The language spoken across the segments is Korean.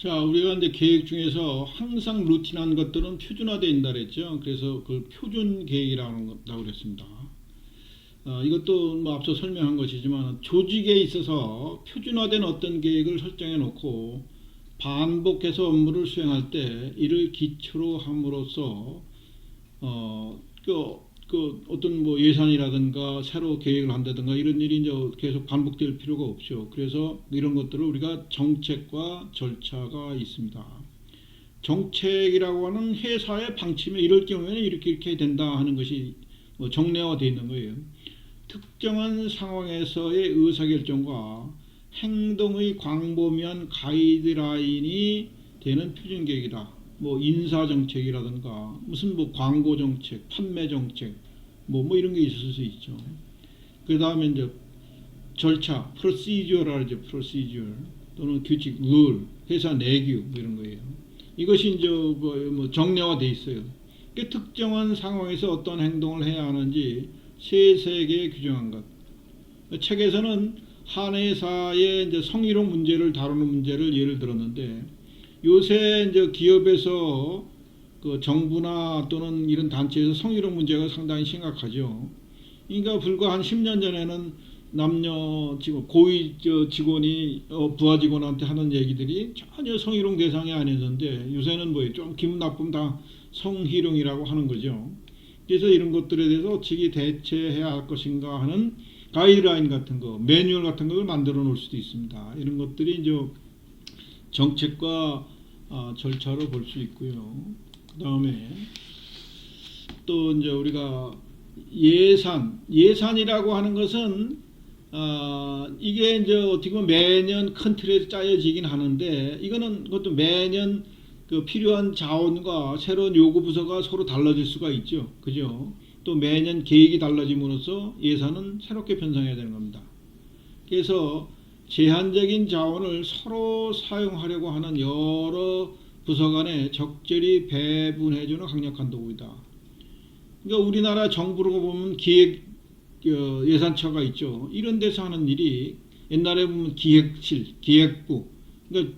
자, 우리가 이제 계획 중에서 항상 루틴한 것들은 표준화되어 있다 그랬죠. 그래서 그걸 표준 계획이라고 그랬습니다. 이것도 뭐 앞서 설명한 것이지만 조직에 있어서 표준화된 어떤 계획을 설정해 놓고 반복해서 업무를 수행할 때 이를 기초로 함으로써 어, 어떤 뭐 예산이라든가 새로 계획을 한다든가 이런 일이 이제 계속 반복될 필요가 없죠. 그래서 이런 것들을 우리가 정책과 절차가 있습니다. 정책이라고 하는 회사의 방침에 이럴 경우에는 이렇게 된다 하는 것이 뭐 정례화되어 있는 거예요. 특정한 상황에서의 의사결정과 행동의 광범위한 가이드라인이 되는 표준계획이다. 뭐 인사정책이라든가 무슨 뭐 광고정책, 판매정책 뭐 이런 게 있을 수 있죠. 그 다음에 이제 절차, procedure라고 하죠. procedure 또는 규칙, rule, 회사 내규 뭐 이런 거예요. 이것이 이제 뭐 정례화돼 있어요. 그 특정한 상황에서 어떤 행동을 해야 하는지 세세하게 규정한 것. 책에서는 한 회사의 이제 성희롱 문제를 다루는 문제를 예를 들었는데 요새 이제 기업에서 그 정부나 또는 이런 단체에서 성희롱 문제가 상당히 심각하죠. 그러니까 불과 한 10년 전에는 남녀 직원, 고위 직원이 부하 직원한테 하는 얘기들이 전혀 성희롱 대상이 아니었는데 요새는 뭐예요? 좀 기분 나쁘면 다 성희롱이라고 하는 거죠. 그래서 이런 것들에 대해서 어떻게 대처해야 할 것인가 하는 가이드라인 같은 거, 매뉴얼 같은 걸 만들어 놓을 수도 있습니다. 이런 것들이 이제 정책과 절차로 볼 수 있고요. 그 다음에 또 이제 우리가 예산이라고 하는 것은 이게 이제 어떻게 보면 매년 큰 틀에서 짜여지긴 하는데 이거는 그것도 매년 그 필요한 자원과 새로운 요구 부서가 서로 달라질 수가 있죠. 그죠? 또 매년 계획이 달라짐으로써 예산은 새롭게 편성해야 되는 겁니다. 그래서 제한적인 자원을 서로 사용하려고 하는 여러 부서 간에 적절히 배분해주는 강력한 도구이다. 그러니까 우리나라 정부로 보면 기획 예산처가 있죠. 이런 데서 하는 일이 옛날에 보면 기획실, 기획부, 그러니까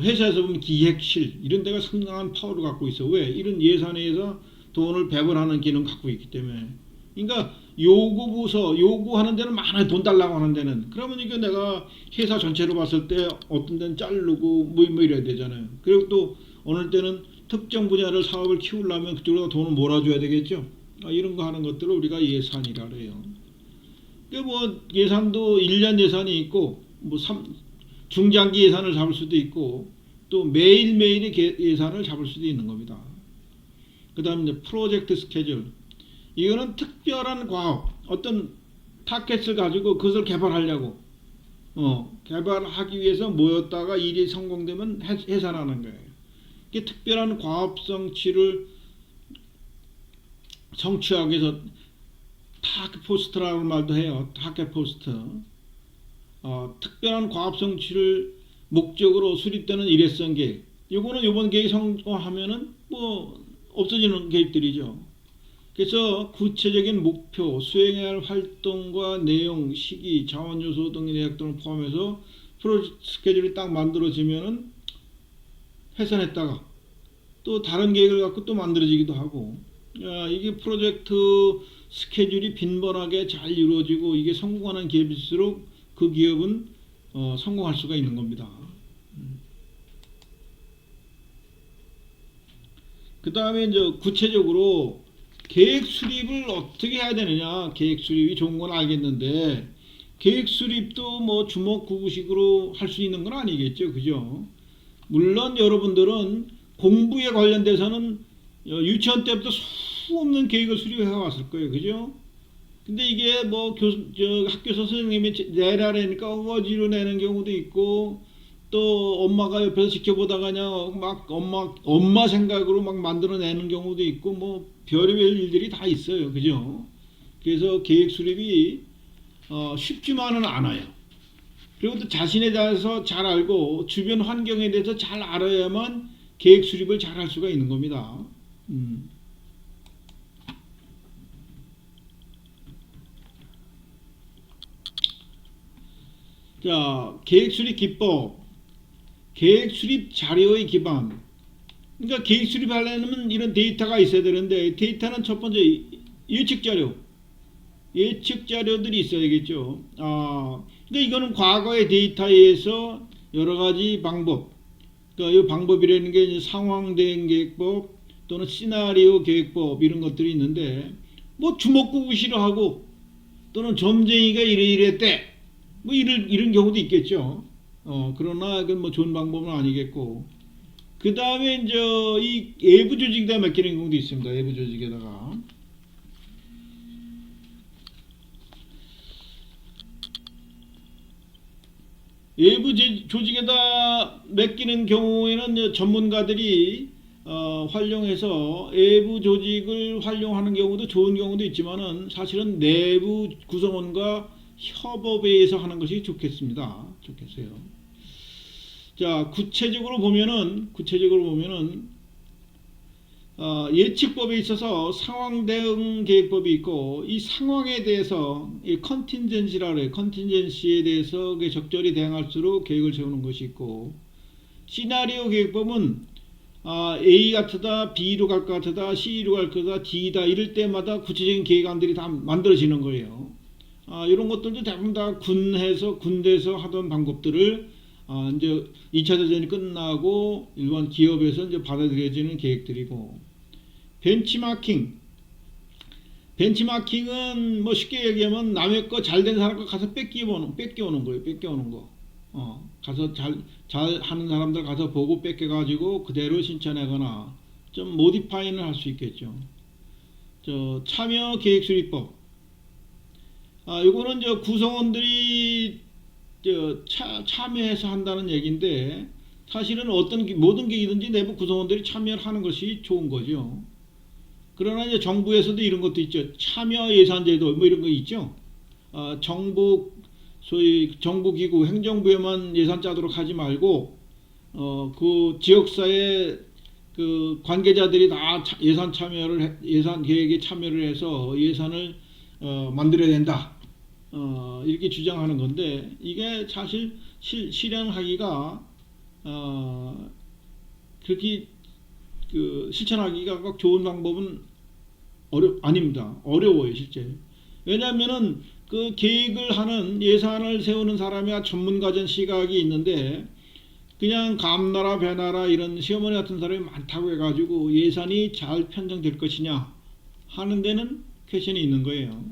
회사에서 보면 기획실 이런 데가 상당한 파워를 갖고 있어. 왜? 이런 예산에 의해서 돈을 배분하는 기능 갖고 있기 때문에. 그러니까 요구부서 요구하는 데는 많아요. 돈 달라고 하는 데는. 그러면 이게 내가 회사 전체로 봤을 때 어떤 데는 자르고 뭐 이래야 되잖아요. 그리고 또 어느 때는 특정 분야를 사업을 키우려면 그쪽으로 돈을 몰아줘야 되겠죠. 이런 거 하는 것들을 우리가 예산이라 그래요. 뭐 예산도 1년 예산이 있고 뭐 중장기 예산을 잡을 수도 있고 또 매일매일의 예산을 잡을 수도 있는 겁니다. 그 다음에 이제 프로젝트 스케줄. 이거는 특별한 과업, 어떤 타켓을 가지고 그것을 개발하려고 개발하기 위해서 모였다가 일이 성공되면 해산하는 거예요. 이게 특별한 과업성취를 성취하기 위해서 타켓포스트라는 말도 해요. 타켓포스트. 특별한 과업 성취를 목적으로 수립되는 일회성 계획. 이거는 이번 계획이 성공하면은 뭐 없어지는 계획들이죠. 그래서 구체적인 목표, 수행해야 할 활동과 내용, 시기, 자원 요소 등의 내역 등을 포함해서 프로젝트 스케줄이 딱 만들어지면은 해산했다가 또 다른 계획을 갖고 또 만들어지기도 하고 이게 프로젝트 스케줄이 빈번하게 잘 이루어지고 이게 성공하는 기업일수록 그 기업은 성공할 수가 있는 겁니다. 그 다음에 이제 구체적으로 계획 수립을 어떻게 해야 되느냐. 계획 수립이 좋은 건 알겠는데 계획 수립도 뭐 주먹구구식으로 할 수 있는 건 아니겠죠. 그죠? 물론 여러분들은 공부에 관련돼서는 유치원 때부터 수 없는 계획을 수립해 왔을 거예요. 그죠? 근데 이게 뭐 학교에서 선생님이 내라니까 어거지로 내는 경우도 있고 또 엄마가 옆에서 지켜보다가 그냥 막 엄마 생각으로 막 만들어내는 경우도 있고 뭐 별의별 일들이 다 있어요. 그죠? 그래서 계획 수립이 쉽지만은 않아요. 그리고 또 자신에 대해서 잘 알고 주변 환경에 대해서 잘 알아야만 계획 수립을 잘 할 수가 있는 겁니다. 자, 계획 수립 기법. 계획 수립 자료의 기반. 그러니까 계획 수립하려면 이런 데이터가 있어야 되는데 데이터는 첫 번째 예측 자료. 예측 자료들이 있어야겠죠. 그러니까 이거는 과거의 데이터에 의해서 여러 가지 방법. 그러니까 이 방법이라는 게 이제 상황 대응 계획법 또는 시나리오 계획법 이런 것들이 있는데 뭐 주먹구구 싫어하고 또는 점쟁이가 이래 때 뭐 이런 경우도 있겠죠. 그러나 그건 뭐 좋은 방법은 아니겠고. 그 다음에 이제 이 외부 조직에다 맡기는 경우도 있습니다. 외부 조직에다가. 외부 조직에다 맡기는 경우에는 전문가들이 활용해서 외부 조직을 활용하는 경우도 좋은 경우도 있지만은 사실은 내부 구성원과 협업에 의해서 하는 것이 좋겠습니다. 좋겠어요. 자, 구체적으로 보면은 예측법에 있어서 상황 대응 계획법이 있고 이 상황에 대해서 이 컨틴전시라고 해요. 컨틴전시에 대해서 적절히 대응할수록 계획을 세우는 것이 있고 시나리오 계획법은 A 같다, B로 갈 것 같다, C로 갈 거다, D다 이럴 때마다 구체적인 계획안들이 다 만들어지는 거예요. 이런 것들도 대부분 다 군대에서 하던 방법들을 이제 2차 대전이 끝나고 일반 기업에서 이제 받아들여지는 계획들이고 벤치마킹은 뭐 쉽게 얘기하면 남의 거 잘 된 사람 거 가서 뺏겨오는 거예요. 뺏겨오는 거. 가서 잘 하는 사람들 가서 보고 뺏겨가지고 그대로 신청하거나 좀 모디파이는 할 수 있겠죠. 참여 계획 수립법. 요거는 구성원들이 참여해서 한다는 얘기인데 사실은 모든 계획이든지 내부 구성원들이 참여를 하는 것이 좋은 거죠. 그러나 이제 정부에서도 이런 것도 있죠. 참여 예산제도 뭐 이런 거 있죠. 소위 정부기구 행정부에만 예산 짜도록 하지 말고 그 지역사회 그 관계자들이 다 예산 계획에 참여를 해서 예산을 만들어야 된다. 이렇게 주장하는 건데 이게 사실 실행하기가 그렇게 실천하기가 꼭 좋은 방법은 아닙니다. 어려워요, 실제. 왜냐하면은 그 계획을 하는 예산을 세우는 사람이 전문가적 시각이 있는데 그냥 감나라 배나라 이런 시어머니 같은 사람이 많다고 해가지고 예산이 잘 편성될 것이냐 하는 데는 퀘션이 있는 거예요.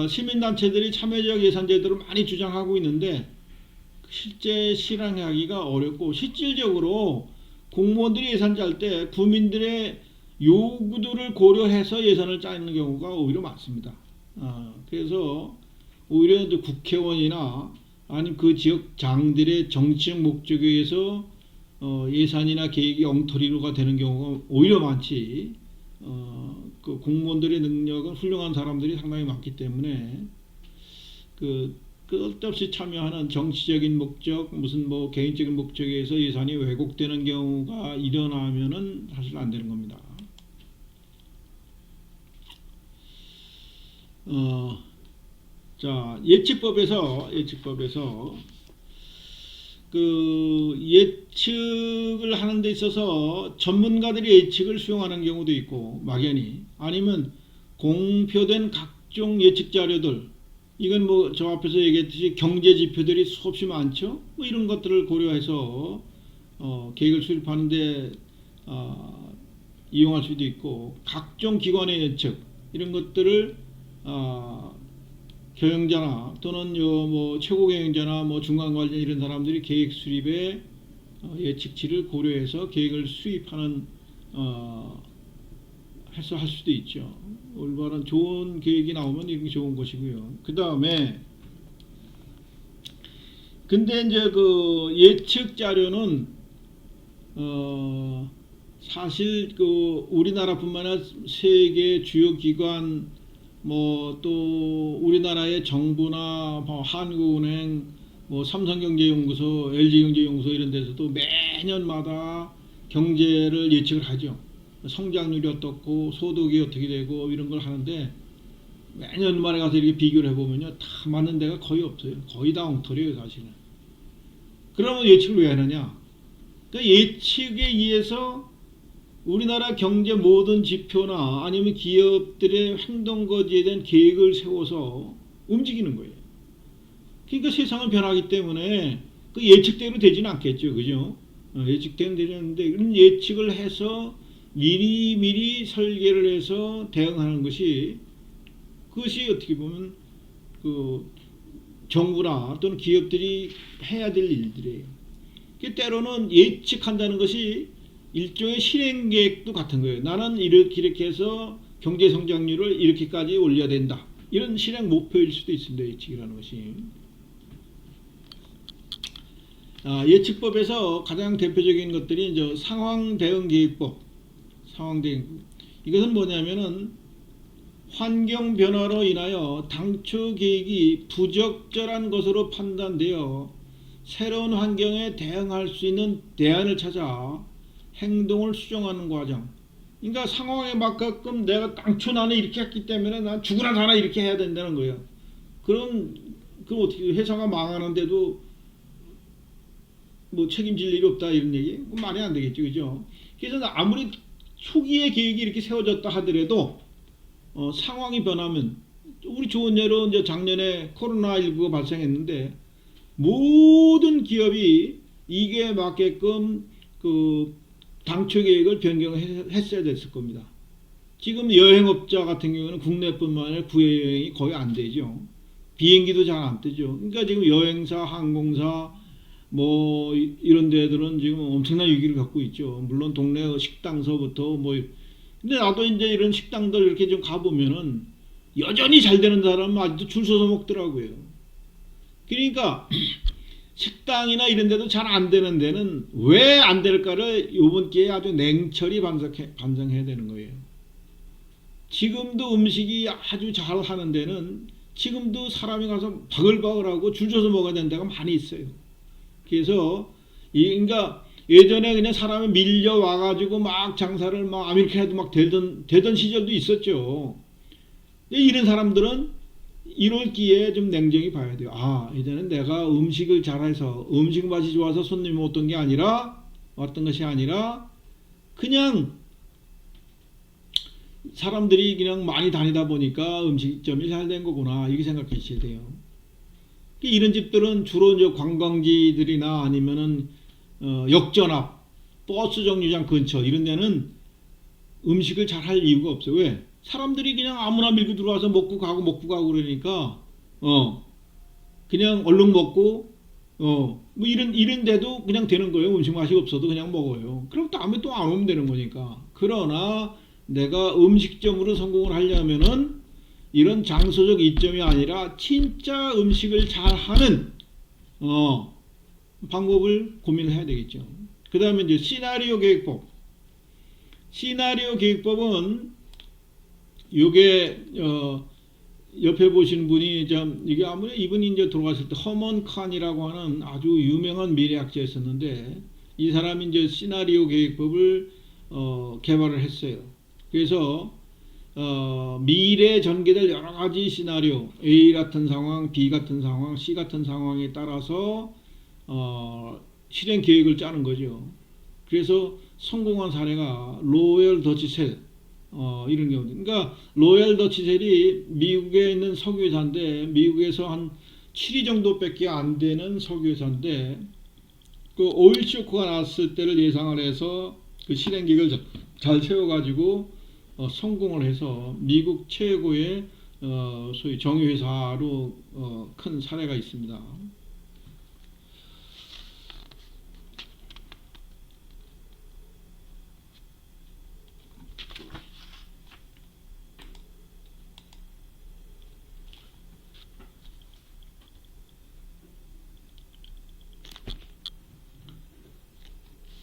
시민단체들이 참여적 예산 제도를 많이 주장하고 있는데 실제 실행하기가 어렵고 실질적으로 공무원들이 예산 짤 때 국민들의 요구들을 고려해서 예산을 짜는 경우가 오히려 많습니다. 그래서 오히려 국회의원이나 아니면 그 지역 장들의 정치적 목적에 의해서 예산이나 계획이 엉터리로가 되는 경우가 오히려 많지. 그 공무원들의 능력은 훌륭한 사람들이 상당히 많기 때문에 쓸데없이 참여하는 정치적인 목적, 무슨 뭐 개인적인 목적에 의해서 예산이 왜곡되는 경우가 일어나면은 사실 안 되는 겁니다. 자, 예측법에서 그 예측을 하는 데 있어서 전문가들이 예측을 수용하는 경우도 있고 막연히 아니면 공표된 각종 예측 자료들 이건 뭐 저 앞에서 얘기했듯이 경제 지표들이 수없이 많죠. 뭐 이런 것들을 고려해서 계획을 수립하는데 이용할 수도 있고 각종 기관의 예측 이런 것들을 경영자나 또는 뭐 최고 경영자나 뭐 중간 관리 이런 사람들이 계획 수립에 예측치를 고려해서 계획을 수립하는 해서 할 수도 있죠. 올바른 좋은 계획이 나오면 이게 좋은 것이고요. 그 다음에 근데 이제 그 예측 자료는 사실 그 우리나라뿐만 아니라 세계 주요 기관 뭐 또 우리나라의 정부나 뭐 한국은행, 뭐 삼성경제연구소, LG경제연구소 이런 데서도 매년마다 경제를 예측을 하죠. 성장률이 어떻고 소득이 어떻게 되고 이런 걸 하는데 매년 만에 가서 이렇게 비교를 해보면요 다 맞는 데가 거의 없어요. 거의 다 엉터리예요 사실은. 그러면 예측을 왜 하느냐? 그러니까 예측에 의해서 우리나라 경제 모든 지표나 아니면 기업들의 행동 거지에 대한 계획을 세워서 움직이는 거예요. 그러니까 세상은 변하기 때문에 그 예측대로 되지는 않겠죠. 그죠? 예측대로 되는데 그런 예측을 해서 미리 설계를 해서 대응하는 것이 그것이 어떻게 보면 그 정부나 또는 기업들이 해야 될 일들이에요. 때로는 예측한다는 것이 일종의 실행 계획도 같은 거예요. 나는 이렇게 해서 경제 성장률을 이렇게까지 올려야 된다. 이런 실행 목표일 수도 있습니다. 예측이라는 것이. 예측법에서 가장 대표적인 것들이 이제 상황 대응 계획법. 상황 대응. 이것은 뭐냐면은 환경 변화로 인하여 당초 계획이 부적절한 것으로 판단되어 새로운 환경에 대응할 수 있는 대안을 찾아 행동을 수정하는 과정. 그러니까 상황에 맞게끔 내가 당초 나는 이렇게 했기 때문에 난 죽으나 사나 이렇게 해야 된다는 거예요. 그럼 어떻게 회사가 망하는데도 뭐 책임질 일이 없다 이런 얘기? 말이 안 되겠죠, 그죠? 그래서 아무리 초기에 계획이 이렇게 세워졌다 하더라도 상황이 변하면 우리 좋은 예로 이제 작년에 코로나19가 발생했는데 모든 기업이 이게 맞게끔 그 당초 계획을 변경했어야 됐을 겁니다. 지금 여행업자 같은 경우는 국내뿐만 아니라 국외 여행이 거의 안 되죠. 비행기도 잘 안 뜨죠. 그러니까 지금 여행사, 항공사 뭐 이런 데들은 지금 엄청난 위기를 겪고 있죠. 물론 동네 식당서부터 뭐 근데 나도 이제 이런 식당들 이렇게 좀 가보면은 여전히 잘 되는 사람은 아직도 줄 서서 먹더라고요. 그러니까 식당이나 이런 데도 잘 안 되는 데는 왜 안 될까를 이번 기회에 아주 냉철히 반성해야 되는 거예요. 지금도 음식이 아주 잘 하는 데는 지금도 사람이 가서 바글바글하고 줄 서서 먹어야 되는 데가 많이 있어요. 그래서 그러니까 예전에 그냥 사람이 밀려와가지고 막 장사를 막 아메리카에도 막 되던 시절도 있었죠. 이런 사람들은 이럴 기회에 좀 냉정히 봐야 돼요. 이제는 내가 음식을 잘해서 음식 맛이 좋아서 손님이 왔던 것이 아니라 그냥 사람들이 그냥 많이 다니다 보니까 음식점이 잘 된 거구나 이렇게 생각하셔야 돼요. 이런 집들은 주로 이제 관광지들이나 아니면은 역전 앞, 버스 정류장 근처 이런 데는 음식을 잘 할 이유가 없어요. 왜? 사람들이 그냥 아무나 밀고 들어와서 먹고 가고 그러니까 그냥 얼른 먹고 뭐 이런 데도 그냥 되는 거예요. 음식 맛이 없어도 그냥 먹어요. 그럼 다음에 또 안 오면 되는 거니까. 그러나 내가 음식점으로 성공을 하려면은 이런 장소적 이점이 아니라 진짜 음식을 잘하는 방법을 고민을 해야 되겠죠. 그 다음에 이제 시나리오 계획법. 시나리오 계획법은 요게 옆에 보시는 분이 이게 아무래도 이분이 이제 돌아갔을 때 허먼 칸이라고 하는 아주 유명한 미래학자였었는데 이 사람이 이제 시나리오 계획법을 개발을 했어요. 그래서 미래에 전개될 여러 가지 시나리오 A 같은 상황, B 같은 상황, C 같은 상황에 따라서 실행 계획을 짜는 거죠. 그래서 성공한 사례가 로열 더치셀 이런 경우. 그러니까 로열 더치셀이 미국에 있는 석유회사인데 미국에서 한 7위 정도밖에 안 되는 석유회사인데 그 오일 쇼크가 났을 때를 예상을 해서 그 실행 계획을 잘 세워가지고 성공을 해서 미국 최고의 소위 정유회사로 큰 사례가 있습니다.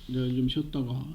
네, 좀 쉬었다가